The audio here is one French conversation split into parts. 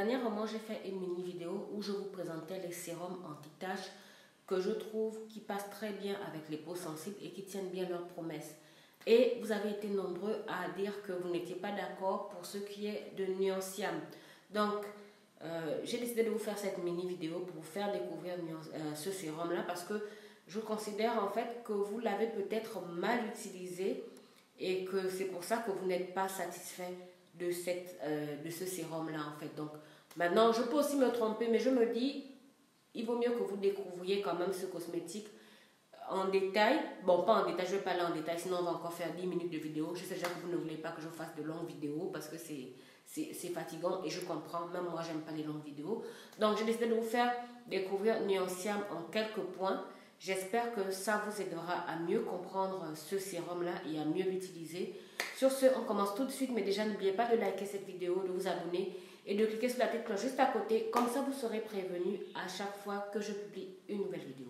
Dernièrement, j'ai fait une mini vidéo où je vous présentais les sérums anti-taches que je trouve qui passent très bien avec les peaux sensibles et qui tiennent bien leurs promesses. Et vous avez été nombreux à dire que vous n'étiez pas d'accord pour ce qui est de Nuanciam. Donc, j'ai décidé de vous faire cette mini vidéo pour vous faire découvrir ce sérum-là parce que je considère en fait que vous l'avez peut-être mal utilisé et que c'est pour ça que vous n'êtes pas satisfait de ce sérum-là en fait. Donc, maintenant, je peux aussi me tromper, mais je me dis, il vaut mieux que vous découvriez quand même ce cosmétique en détail. Bon, pas en détail, je ne vais pas aller en détail, sinon on va encore faire 10 minutes de vidéo. Je sais déjà que vous ne voulez pas que je fasse de longues vidéos parce que c'est fatigant et je comprends, même moi j'aime pas les longues vidéos. Donc j'ai décidé de vous faire découvrir Nuanciam en quelques points. J'espère que ça vous aidera à mieux comprendre ce sérum là et à mieux l'utiliser. Sur ce, on commence tout de suite, mais déjà n'oubliez pas de liker cette vidéo, de vous abonner et de cliquer sur la petite cloche juste à côté, comme ça vous serez prévenu à chaque fois que je publie une nouvelle vidéo.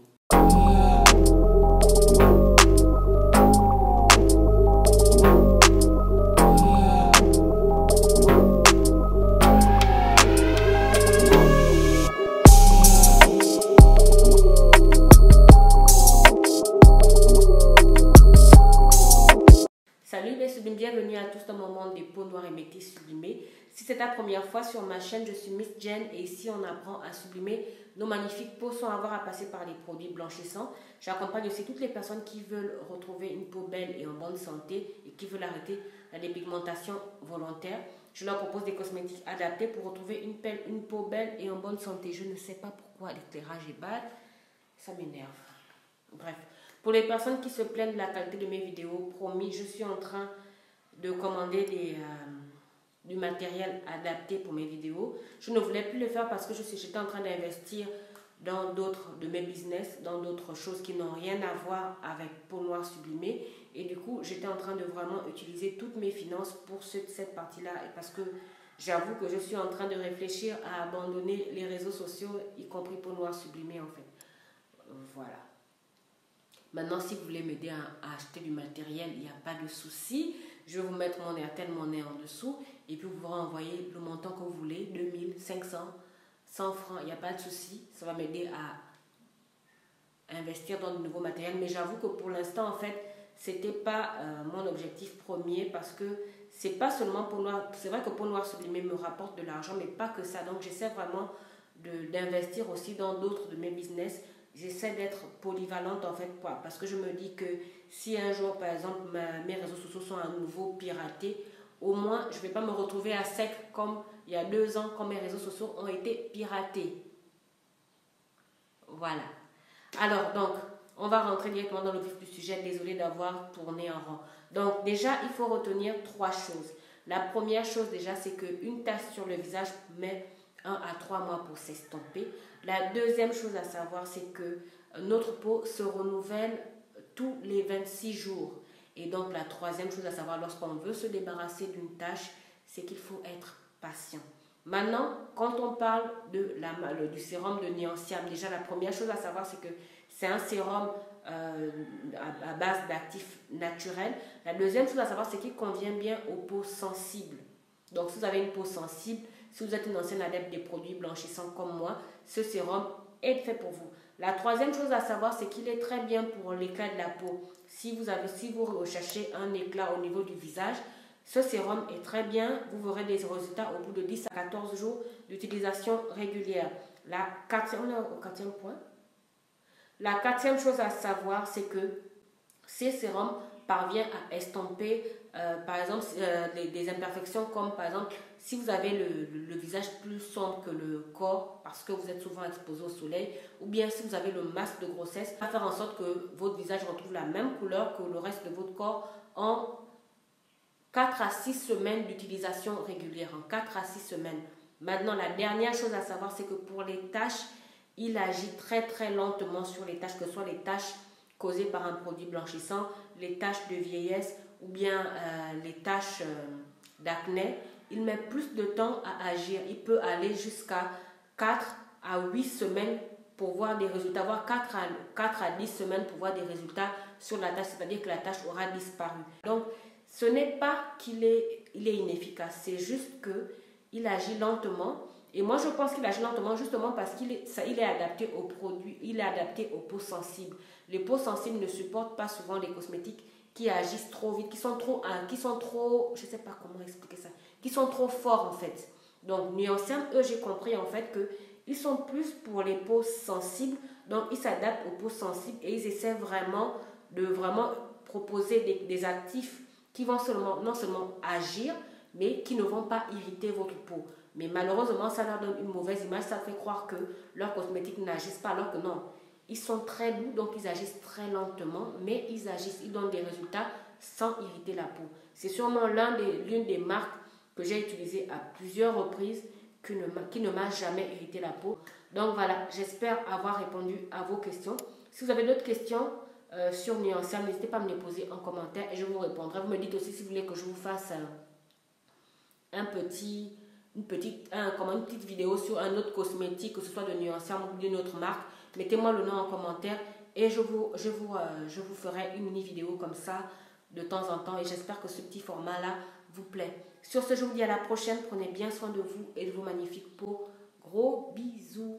Salut les sublimes, bienvenue à tous dans mon monde des peaux noires et métisses sublimées. Si c'est ta première fois sur ma chaîne, je suis Miss Jen et ici on apprend à sublimer nos magnifiques peaux sans avoir à passer par les produits blanchissants. J'accompagne aussi toutes les personnes qui veulent retrouver une peau belle et en bonne santé et qui veulent arrêter la dépigmentation volontaire. Je leur propose des cosmétiques adaptés pour retrouver une peau belle et en bonne santé. Je ne sais pas pourquoi l'éclairage est bas, ça m'énerve. Bref. Pour les personnes qui se plaignent de la qualité de mes vidéos, promis, je suis en train de commander du matériel adapté pour mes vidéos. Je ne voulais plus le faire parce que j'étais en train d'investir dans d'autres de mes business, dans d'autres choses qui n'ont rien à voir avec peau noire sublimée. Et du coup, j'étais en train de vraiment utiliser toutes mes finances pour cette partie-là. Parce que j'avoue que je suis en train de réfléchir à abandonner les réseaux sociaux, y compris peau noire sublimée en fait. Voilà. Maintenant, si vous voulez m'aider à acheter du matériel, il n'y a pas de souci. Je vais vous mettre mon Airtel Money en dessous et puis vous pourrez envoyer le montant que vous voulez, 2000, 500, 100 francs, il n'y a pas de souci. Ça va m'aider à investir dans de nouveaux matériels. Mais j'avoue que pour l'instant, en fait, ce n'était pas mon objectif premier parce que c'est pas seulement peau noire. C'est vrai que peau noire sublimée me rapporte de l'argent, mais pas que ça. Donc, j'essaie vraiment d'investir aussi dans d'autres de mes business. J'essaie d'être polyvalente en fait, parce que je me dis que si un jour, par exemple, mes réseaux sociaux sont à nouveau piratés, au moins, je ne vais pas me retrouver à sec comme il y a 2 ans, quand mes réseaux sociaux ont été piratés. Voilà. Alors, donc, on va rentrer directement dans le vif du sujet. Désolée d'avoir tourné en rond. Donc, déjà, il faut retenir 3 choses. La première chose, déjà, c'est qu'une tache sur le visage met 1 à 3 mois pour s'estomper. La deuxième chose à savoir, c'est que notre peau se renouvelle tous les 26 jours. Et donc, la troisième chose à savoir, lorsqu'on veut se débarrasser d'une tache, c'est qu'il faut être patient. Maintenant, quand on parle du sérum de Nuanciam, déjà, la première chose à savoir, c'est que c'est un sérum à base d'actifs naturels. La deuxième chose à savoir, c'est qu'il convient bien aux peaux sensibles. Donc, si vous avez une peau sensible, si vous êtes une ancienne adepte des produits blanchissants comme moi, ce sérum est fait pour vous. La troisième chose à savoir, c'est qu'il est très bien pour l'éclat de la peau. Si vous recherchez un éclat au niveau du visage, ce sérum est très bien. Vous verrez des résultats au bout de 10 à 14 jours d'utilisation régulière. On est au 4e point. La 4e chose à savoir, c'est que ces sérums parviennent à estomper par exemple des imperfections comme par exemple si vous avez le visage plus sombre que le corps parce que vous êtes souvent exposé au soleil, ou bien si vous avez le masque de grossesse, va faire en sorte que votre visage retrouve la même couleur que le reste de votre corps en 4 à 6 semaines d'utilisation régulière, en 4 à 6 semaines. Maintenant, la dernière chose à savoir, c'est que pour les taches, il agit très très lentement sur les taches, que ce soit les taches causées par un produit blanchissant, les taches de vieillesse ou bien les taches d'acné. Il met plus de temps à agir. Il peut aller jusqu'à 4 à 8 semaines pour voir des résultats, voire 4 à 10 semaines pour voir des résultats sur la tache, c'est-à-dire que la tache aura disparu. Donc, ce n'est pas qu'il est inefficace, c'est juste qu'il agit lentement Et moi, je pense qu'il agit lentement justement parce qu'il est, il est adapté aux produits, il est adapté aux peaux sensibles. Les peaux sensibles ne supportent pas souvent les cosmétiques qui agissent trop vite, qui sont trop, je sais pas comment expliquer ça, qui sont trop forts en fait. Donc, Nuanciam, eux, j'ai compris en fait que ils sont plus pour les peaux sensibles, donc ils s'adaptent aux peaux sensibles et ils essaient vraiment de proposer des actifs qui vont non seulement agir, mais qui ne vont pas irriter votre peau. Mais malheureusement, ça leur donne une mauvaise image, ça fait croire que leurs cosmétiques n'agissent pas, alors que non. Ils sont très doux, donc ils agissent très lentement, mais ils agissent, ils donnent des résultats sans irriter la peau. C'est sûrement l'une des marques que j'ai utilisées à plusieurs reprises qui ne m'a jamais irrité la peau. Donc voilà, j'espère avoir répondu à vos questions. Si vous avez d'autres questions sur Nuanciam, n'hésitez pas à me les poser en commentaire et je vous répondrai. Vous me dites aussi si vous voulez que je vous fasse une petite vidéo sur un autre cosmétique, que ce soit de Nuanciam ou d'une autre marque. Mettez-moi le nom en commentaire et je vous ferai une mini vidéo comme ça de temps en temps et j'espère que ce petit format là vous plaît. Sur ce, je vous dis à la prochaine. Prenez bien soin de vous et de vos magnifiques peaux. Gros bisous.